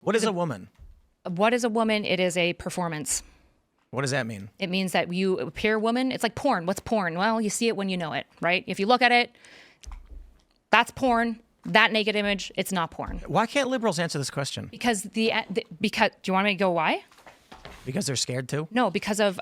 What is a woman? What is a woman? It is a performance. What does that mean? It means that you appear woman. It's like porn. What's porn? Well, you see it when you know it, right? If you look at it, that's porn. That naked image, it's not porn. Why can't liberals answer this question? Because because do you want me to go why? Because they're scared too? No, because of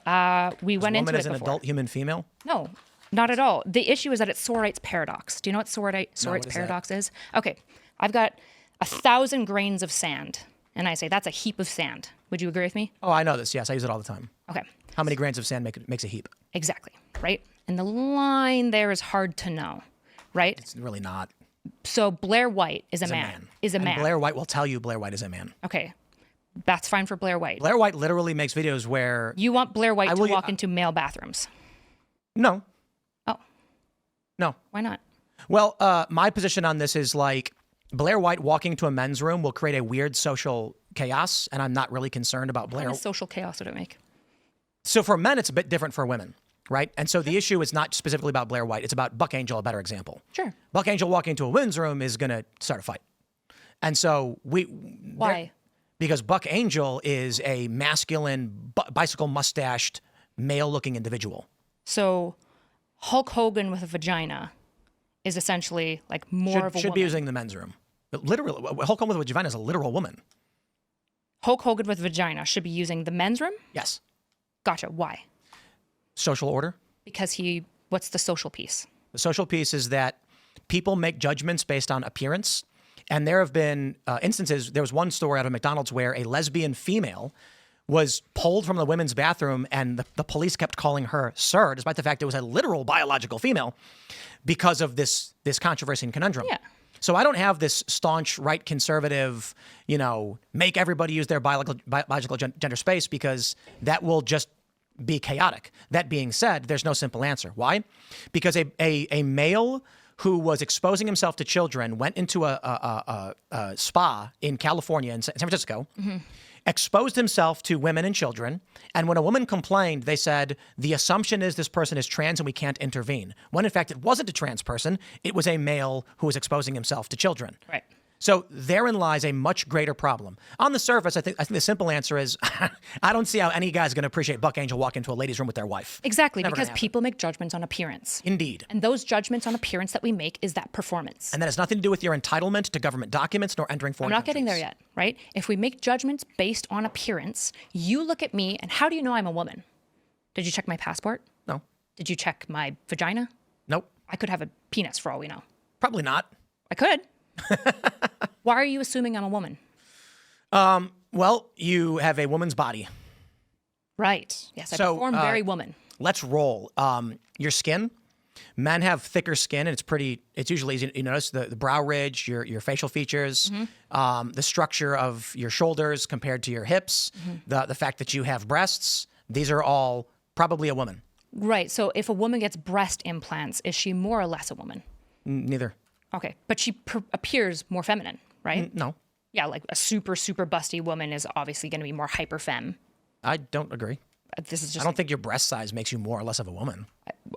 we went into Woman it is an before. adult human female? No, not at all. The issue is that it's Sorite's paradox. Do you know what Sorite's paradox is? Okay, I've got 1,000 grains of sand, and I say that's a heap of sand. Would you agree with me? Oh, I know this. Yes, I use it all the time. Okay. How many grains of sand makes a heap? Exactly, right? And the line there is hard to know, right? It's really not. So Blair White is a man. And Blair White will tell you Blair White is a man. Okay. That's fine for Blair White. Blair White literally makes videos where... You want Blair White to walk into male bathrooms? No. Oh. No. Why not? Well, my position on this is like Blair White walking to a men's room will create a weird social chaos, and I'm not really concerned about Blair. What kind of social chaos would it make? So for men, it's a bit different for women, right? And so the issue is not specifically about Blair White. It's about Buck Angel, a better example. Sure. Buck Angel walking into a women's room is going to start a fight. And so Why? Because Buck Angel is a masculine, bicycle mustached, male-looking individual. So Hulk Hogan with a vagina is essentially like more of a should woman. be using the men's room. But literally, Hulk Hogan with a vagina is a literal woman. Hulk Hogan with vagina should be using the men's room? Yes. Gotcha. Why? Social order. Because what's the social piece? The social piece is that people make judgments based on appearance. And there have been instances, there was one story out of McDonald's where a lesbian female was pulled from the women's bathroom and the police kept calling her sir, despite the fact it was a literal biological female, because of this controversy and conundrum. Yeah. So I don't have this staunch right conservative, make everybody use their biological gender space, because that will just be chaotic. That being said, there's no simple answer. Why? Because a male who was exposing himself to children went into a spa in California, in San Francisco, exposed himself to women and children. And when a woman complained, they said, the assumption is this person is trans and we can't intervene. When in fact, it wasn't a trans person. It was a male who was exposing himself to children. Right. So therein lies a much greater problem. On the surface, I think the simple answer is I don't see how any guy's going to appreciate Buck Angel walk into a ladies' room with their wife. Exactly, because people make judgments on appearance. Indeed. And those judgments on appearance that we make is that performance. And that has nothing to do with your entitlement to government documents nor entering foreign countries. I'm not getting there yet, right? If we make judgments based on appearance, you look at me and how do you know I'm a woman? Did you check my passport? No. Did you check my vagina? Nope. I could have a penis for all we know. Probably not. I could. Why are you assuming I'm a woman? Well, you have a woman's body. Right. Yes, I perform very woman. Let's roll. Your skin. Men have thicker skin, and it's usually easy. You notice the brow ridge, your facial features, the structure of your shoulders compared to your hips, the fact that you have breasts. These are all probably a woman. Right. So if a woman gets breast implants, is she more or less a woman? Neither. Okay. But she appears more feminine, right? No. Yeah, like a super, super busty woman is obviously going to be more hyper femme. I don't agree. This is just. I don't think your breast size makes you more or less of a woman.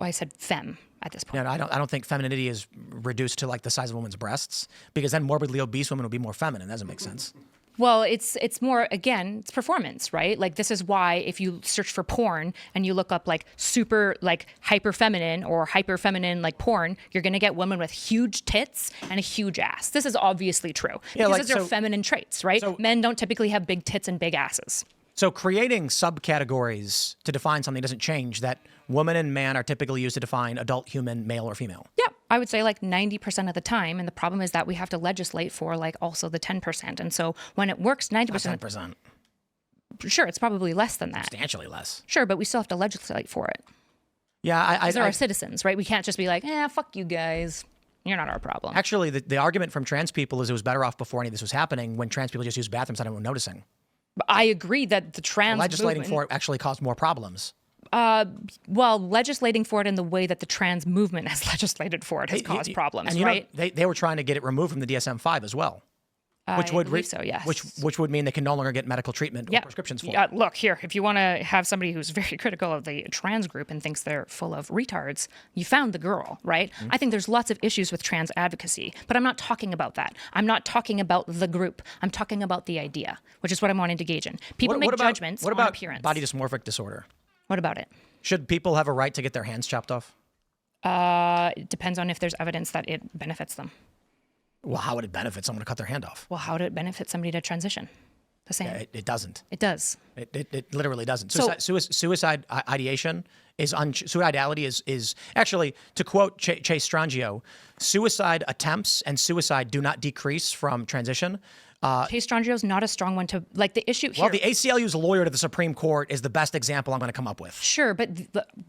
I said femme at this point. No, I don't think femininity is reduced to like the size of a woman's breasts, because then morbidly obese women will be more feminine. That doesn't make sense. Well, it's more, again, it's performance, right? Like this is why if you search for porn and you look up like super like hyper feminine or hyper feminine like porn, you're going to get women with huge tits and a huge ass. This is obviously true. Yeah, because those are feminine traits, right? So, men don't typically have big tits and big asses. So creating subcategories to define something doesn't change that woman and man are typically used to define adult human, male or female. Yeah, I would say like 90% of the time. And the problem is that we have to legislate for like also the 10%. And so when it works 90%. 10%. Sure, it's probably less than that. Substantially less. Sure, but we still have to legislate for it. Yeah, Because they're our citizens, right? We can't just be like, fuck you guys. You're not our problem. Actually, the argument from trans people is it was better off before any of this was happening when trans people just used bathrooms without anyone noticing. But I agree that the trans legislating movement, for it actually caused more problems. Well, legislating for it in the way that the trans movement has legislated for it has caused problems, and right? They were trying to get it removed from the DSM-5 as well. Which would believe so, yes. Which would mean they can no longer get medical treatment or prescriptions for. Yeah, look here. If you want to have somebody who's very critical of the trans group and thinks they're full of retards, you found the girl, right? Mm-hmm. I think there's lots of issues with trans advocacy, but I'm not talking about that. I'm not talking about the group. I'm talking about the idea, which is what I'm wanting to gauge in. People make judgments on appearance. Body dysmorphic disorder? What about it? Should people have a right to get their hands chopped off? It depends on if there's evidence that it benefits them. Well, how would it benefit someone to cut their hand off? Well, how would it benefit somebody to transition? The same. Yeah, it doesn't. It does. It literally doesn't. Suicide ideation is suicidality is actually, to quote Chase Strangio, suicide attempts and suicide do not decrease from transition. Chase Strangio is not a strong one to like the issue here. Well, the ACLU's lawyer to the Supreme Court is the best example I'm going to come up with. Sure, but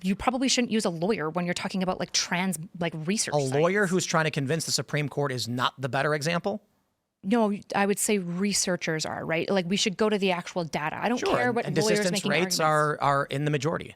you probably shouldn't use a lawyer when you're talking about like trans research. A lawyer who's trying to convince the Supreme Court is not the better example? No, I would say researchers are, right? Like we should go to the actual data. I don't care what lawyers making rates are in the majority.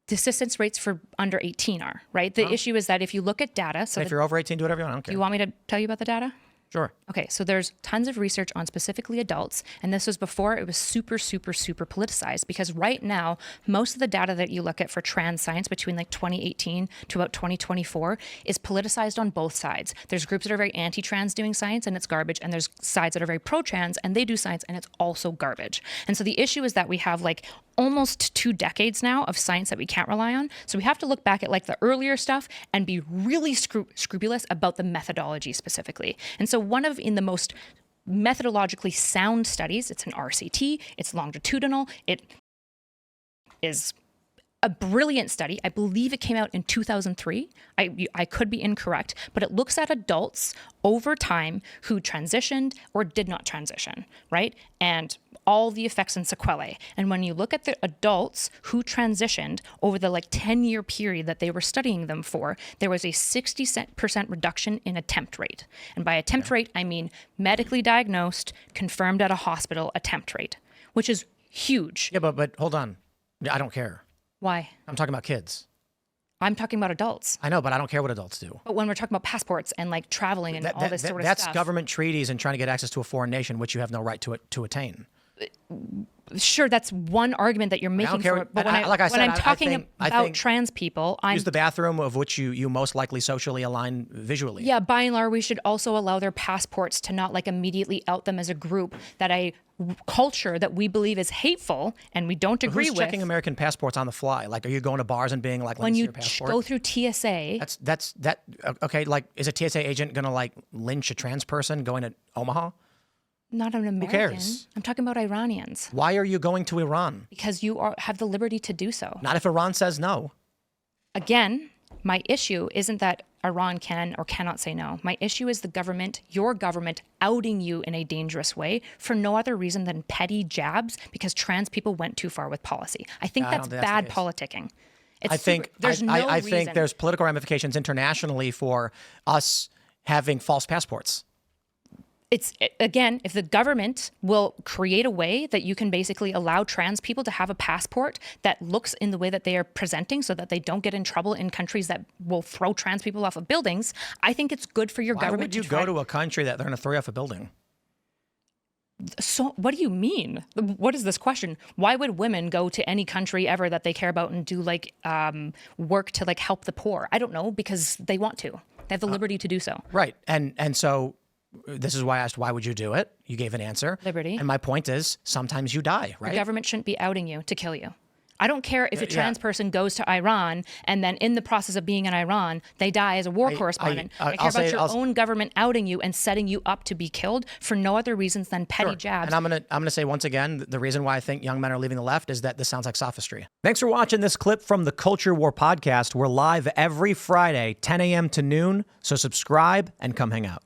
Desistance rates for under 18 are, right? The issue is that if you look at data, so if you're over 18, do whatever you want. I don't care. You want me to tell you about the data? Sure. Okay, so there's tons of research on specifically adults, and this was before it was super politicized, because right now, most of the data that you look at for trans science between like 2018 to about 2024 is politicized on both sides. There's groups that are very anti-trans doing science, and it's garbage, and there's sides that are very pro-trans, and they do science, and it's also garbage. And so the issue is that we have like almost 2 decades now of science that we can't rely on. So we have to look back at like the earlier stuff and be really scrupulous about the methodology specifically. And so one of in the most methodologically sound studies, it's an RCT, it's longitudinal, it is a brilliant study. I believe it came out in 2003. I could be incorrect, but it looks at adults over time who transitioned or did not transition, right? And all the effects and sequelae. And when you look at the adults who transitioned over the like 10-year period that they were studying them for, there was a 60% reduction in attempt rate. And by attempt rate, I mean medically diagnosed, confirmed at a hospital attempt rate, which is huge. Yeah, but hold on. I don't care. Why? I'm talking about kids. I'm talking about adults. I know, but I don't care what adults do. But when we're talking about passports and like traveling and all this sort of stuff. That's government treaties and trying to get access to a foreign nation, which you have no right to attain. Sure, that's one argument that you're making for it. But when I'm talking about trans people, use the bathroom of which you most likely socially align visually. Yeah, by and large, we should also allow their passports to not like immediately out them as a group that a culture that we believe is hateful and we don't agree with. Who's checking American passports on the fly? Like, are you going to bars and being like, when you your passport? go through TSA? That's okay. Like, is a TSA agent gonna like lynch a trans person going to Omaha? Not an American. Who cares? I'm talking about Iranians. Why are you going to Iran? Because you have the liberty to do so. Not if Iran says no. Again, my issue isn't that Iran can or cannot say no. My issue is the government, your government, outing you in a dangerous way for no other reason than petty jabs because trans people went too far with policy. I think that's bad politicking. I think there's political ramifications internationally for us having false passports. It's, again, if the government will create a way that you can basically allow trans people to have a passport that looks in the way that they are presenting so that they don't get in trouble in countries that will throw trans people off of buildings, I think it's good for your government to Why would you go to a country that they're going to throw you off a building? So what do you mean? What is this question? Why would women go to any country ever that they care about and do like work to like help the poor? I don't know, because they want to. They have the liberty to do so. Right. And so this is why I asked, why would you do it? You gave an answer. Liberty. And my point is, sometimes you die, right? The government shouldn't be outing you to kill you. I don't care if a trans person goes to Iran and then in the process of being in Iran, they die as a war correspondent. I care about your own government outing you and setting you up to be killed for no other reasons than petty jabs. And I'm gonna say once again, the reason why I think young men are leaving the left is that this sounds like sophistry. Thanks for watching this clip from the Culture War podcast. We're live every Friday, 10 a.m. to noon. So subscribe and come hang out.